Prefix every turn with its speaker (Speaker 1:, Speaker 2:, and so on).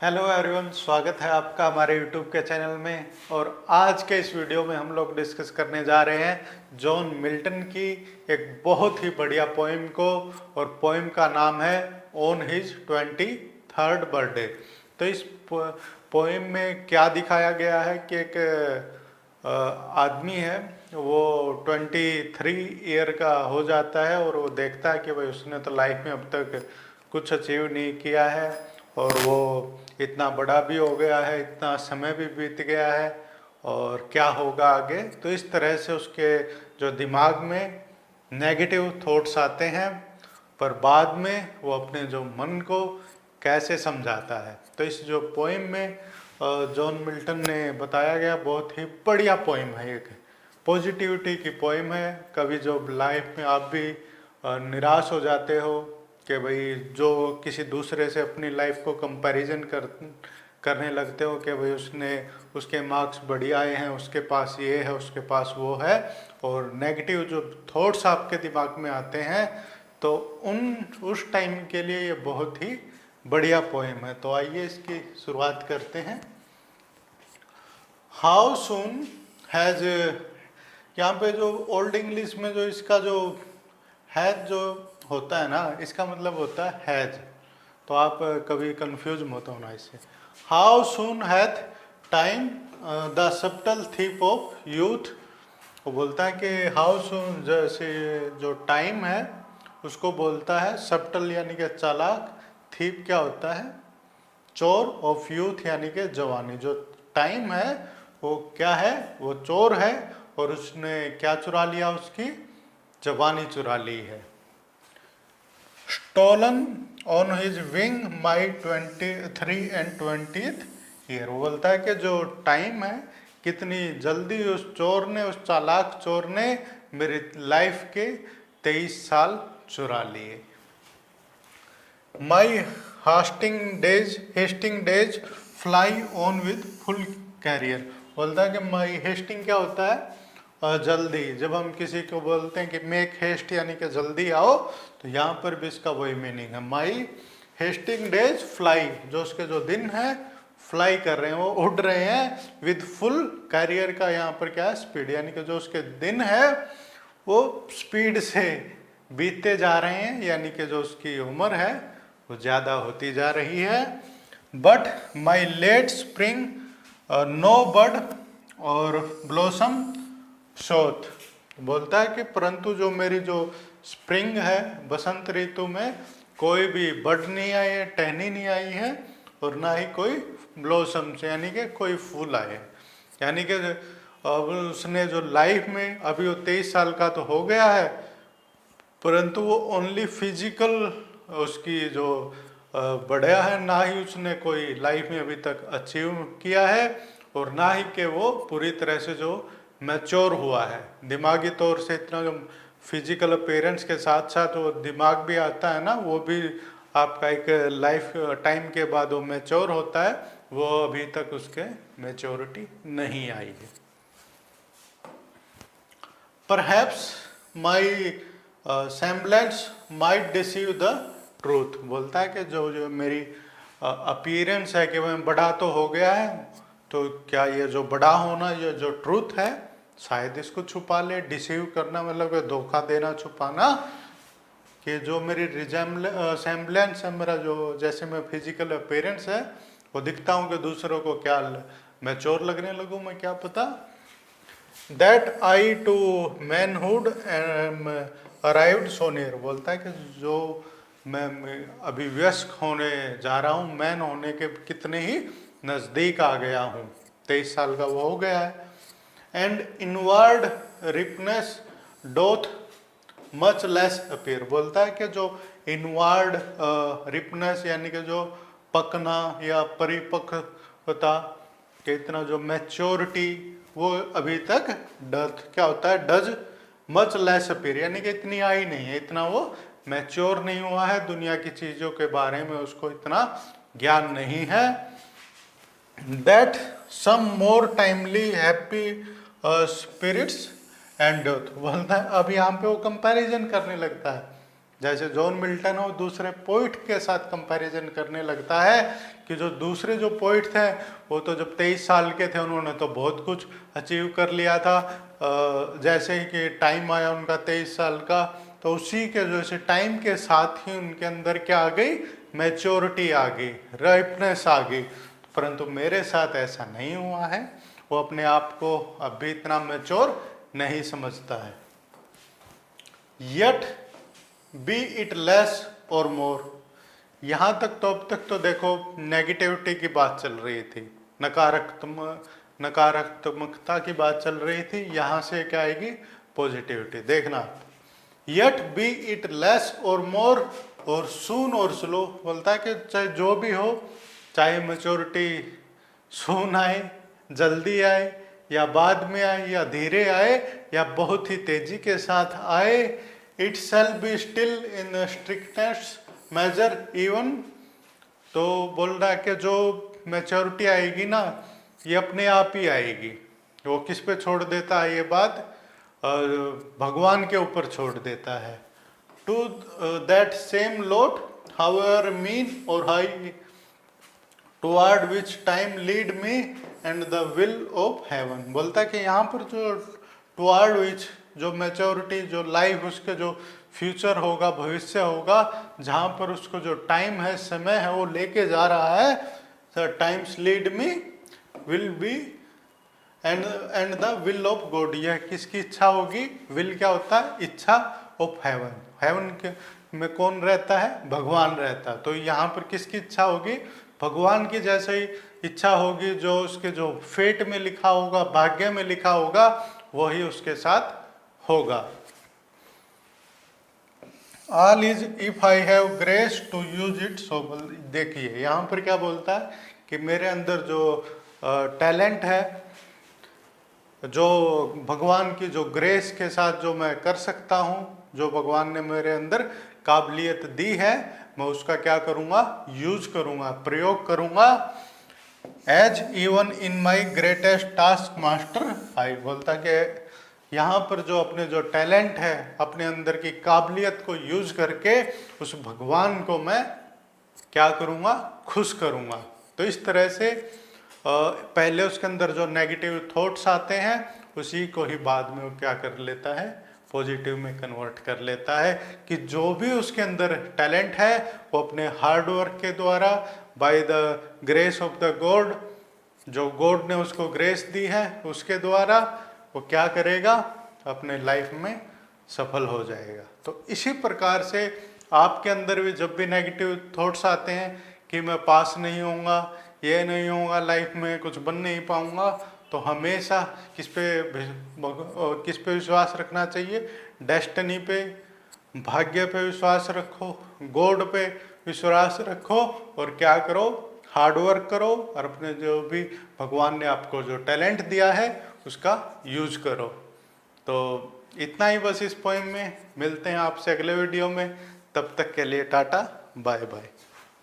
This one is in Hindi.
Speaker 1: हेलो एवरीवन, स्वागत है आपका हमारे यूट्यूब के चैनल में। और आज के इस वीडियो में हम लोग डिस्कस करने जा रहे हैं जॉन मिल्टन की एक बहुत ही बढ़िया पोइम को। और पोइम का नाम है ऑन हिज 23rd बर्थडे। तो इस पोइम में क्या दिखाया गया है कि एक आदमी है, वो 23 ईयर का हो जाता है और वो देखता है कि भाई उसने तो लाइफ में अब तक कुछ अचीव नहीं किया है और वो इतना बड़ा भी हो गया है, इतना समय भी बीत गया है और क्या होगा आगे। तो इस तरह से उसके जो दिमाग में नेगेटिव थॉट्स आते हैं, पर बाद में वो अपने जो मन को कैसे समझाता है। तो इस जो पोइम में जॉन मिल्टन ने बताया गया, बहुत ही बढ़िया पोइम है, एक पॉजिटिविटी की पोइम है। कभी जो लाइफ में आप भी निराश हो जाते हो कि भाई जो किसी दूसरे से अपनी लाइफ को कंपैरिजन करने लगते हो कि भाई उसके मार्क्स बढ़िया आए हैं, उसके पास ये है, उसके पास वो है, और नेगेटिव जो थॉट्स आपके दिमाग में आते हैं, तो उस टाइम के लिए ये बहुत ही बढ़िया पोएम है। तो आइए इसकी शुरुआत करते हैं। हाउ सून हैज, यहाँ पे जो ओल्ड इंग्लिश में जो इसका जो हैज जो होता है ना, इसका मतलब होता है हैज। तो आप कभी कंफ्यूज मत होना इससे। How soon hath time the subtle thief of youth. वो बोलता है कि हाउ सून, जैसे जो टाइम है उसको बोलता है सब्टल यानी कि चालाक, थीप क्या होता है, चोर, ऑफ यूथ यानी कि जवानी। जो टाइम है वो क्या है, वो चोर है और उसने क्या चुरा लिया, उसकी जवानी चुरा ली है। Stolen on his wing my 23 and 20th year. वो बोलता है कि जो टाइम है, कितनी जल्दी उस चोर ने, उस चालाक चोर ने मेरी लाइफ के 23 साल चुरा लिए। My hasting days fly on with full career. बोलता है कि माई हेस्टिंग क्या होता है, जल्दी। जब हम किसी को बोलते हैं कि मेक हेस्ट यानी कि जल्दी आओ, तो यहाँ पर भी इसका वही मीनिंग है। माई हेस्टिंग डेज फ्लाई, जो उसके जो दिन है फ्लाई कर रहे हैं, वो उड़ रहे हैं। विद फुल कैरियर का यहाँ पर क्या है, स्पीड, यानी कि जो उसके दिन है वो स्पीड से बीतते जा रहे हैं, यानी कि जो उसकी उम्र है वो ज़्यादा होती जा रही है। But my late spring no bud or blossom शोथ। बोलता है कि परंतु जो मेरी जो स्प्रिंग है, बसंत ऋतु में कोई भी बड नहीं आई है, टहनी नहीं आई है, और ना ही कोई ब्लॉसम्स यानी कि कोई फूल आए। यानी कि अब उसने जो लाइफ में, अभी वो 23 साल का तो हो गया है, परंतु वो ओनली फिजिकल उसकी जो बढ़ा है, ना ही उसने कोई लाइफ में अभी तक अचीव किया है, और ना ही कि वो पूरी तरह से जो मैच्योर हुआ है दिमागी तौर से। इतना जो फिजिकल अपीयरेंस के साथ साथ वो दिमाग भी आता है ना, वो भी आपका एक लाइफ टाइम के बाद वो मैच्योर होता है, वो अभी तक उसके मैच्योरिटी नहीं आई है। Perhaps my semblance might deceive the truth. बोलता है कि जो मेरी अपीयरेंस है कि मैं बड़ा तो हो गया है, तो क्या ये जो बड़ा होना, ये जो ट्रूथ है, शायद इसको छुपा ले। डिसीव करना मतलब धोखा देना, छुपाना, कि जो मेरी सेम्बलेंस है, मेरा जो जैसे मैं फिजिकल अपीयरेंस है वो दिखता हूँ कि दूसरों को क्या मैं चोर लगने लगूँ, मैं क्या पता। That I to manhood arrived so near. बोलता है कि जो मैं अभी वयस्क होने जा रहा हूँ, मैन होने के कितने ही नज़दीक आ गया हूँ। 23 साल का वो हो गया है। And inward ripeness doth much less appear. बोलता है कि जो इनवर्ड रिपनेस यानी कि जो पकना या परिपक्वता, कि इतना जो मैच्योरिटी, वो अभी तक डथ क्या होता है, डज मच लेस अपीयर, यानी कि इतनी आई नहीं है, इतना वो मैच्योर नहीं हुआ है, दुनिया की चीज़ों के बारे में उसको इतना ज्ञान नहीं है। That some more timely happy spirits and death. बोलता है अब यहाँ पे वो कंपैरिजन करने लगता है, जैसे जॉन मिल्टन हो दूसरे पोइट के साथ कंपैरिजन करने लगता है कि जो दूसरे जो पोइट थे वो तो जब 23 साल के थे उन्होंने तो बहुत कुछ अचीव कर लिया था, जैसे ही कि टाइम आया उनका 23 साल का, तो उसी के जैसे टाइम के साथ ही उनके अंदर क्या आ गई, मैच्योरिटी आ गई, राइपनेस आ गई। परंतु मेरे साथ ऐसा नहीं हुआ है, वो अपने आप को अभी इतना मैच्योर नहीं समझता है। यट बी इट लेस और मोर, यहाँ तक तो अब तक तो देखो नेगेटिविटी की बात चल रही थी, नकारात्मकता की बात चल रही थी, यहाँ से क्या आएगी, पॉजिटिविटी। देखना, यट बी इट लेस और मोर और सून और स्लो, बोलता है कि चाहे जो भी हो, चाहे मैच्योरिटी सून आए, जल्दी आए, या बाद में आए, या धीरे आए, या बहुत ही तेजी के साथ आए, it shall be still in strictness measure even. तो बोल रहा है कि जो मैच्योरिटी आएगी ना, ये अपने आप ही आएगी। वो किस पे छोड़ देता है ये बात, भगवान के ऊपर छोड़ देता है। To that same lot however mean or high toward which time lead me and the will of heaven. बोलता है कि यहाँ पर जो टुवर्ड विच, जो मैच्योरिटी, जो लाइफ, उसके जो फ्यूचर होगा, भविष्य होगा, जहाँ पर उसको जो टाइम है, समय है, वो लेके जा रहा है, times lead me will be and the will of God. यह किसकी इच्छा होगी, विल क्या होता है, इच्छा ऑफ हेवन। हेवन के में कौन रहता है, भगवान रहता है। तो यहाँ पर किसकी इच्छा होगी, भगवान की जैसे ही इच्छा होगी, जो उसके जो फेट में लिखा होगा, भाग्य में लिखा होगा, वही उसके साथ होगा। All is if I have grace to use it so. देखिए यहाँ पर क्या बोलता है कि मेरे अंदर जो टैलेंट है, जो भगवान की जो ग्रेस के साथ जो मैं कर सकता हूँ, जो भगवान ने मेरे अंदर काबिलियत दी है, मैं उसका क्या करूँगा, यूज करूँगा, प्रयोग करूँगा। As even in my greatest task master eye. बोलता कि यहाँ पर जो अपने जो टैलेंट है, अपने अंदर की काबिलियत को यूज करके उस भगवान को मैं क्या करूँगा, खुश करूँगा। तो इस तरह से पहले उसके अंदर जो नेगेटिव थॉट्स आते हैं, उसी को ही बाद में वो क्या कर लेता है, पॉजिटिव में कन्वर्ट कर लेता है। कि जो भी उसके अंदर टैलेंट है, वो अपने हार्ड वर्क के द्वारा, by the grace of the God, जो गॉड ने उसको ग्रेस दी है, उसके द्वारा वो क्या करेगा, अपने लाइफ में सफल हो जाएगा। तो इसी प्रकार से आपके अंदर भी जब भी नेगेटिव थॉट्स आते हैं कि मैं पास नहीं होऊंगा, ये नहीं होगा, लाइफ में कुछ बन नहीं पाऊंगा, तो हमेशा किस पे विश्वास रखना चाहिए, डेस्टिनी पे, भाग्य पे विश्वास रखो, गॉड पे विश्वास रखो, और क्या करो, हार्डवर्क करो, और अपने जो भी भगवान ने आपको जो टैलेंट दिया है उसका यूज करो। तो इतना ही बस इस पोएम में। मिलते हैं आपसे अगले वीडियो में, तब तक के लिए टाटा, बाय बाय।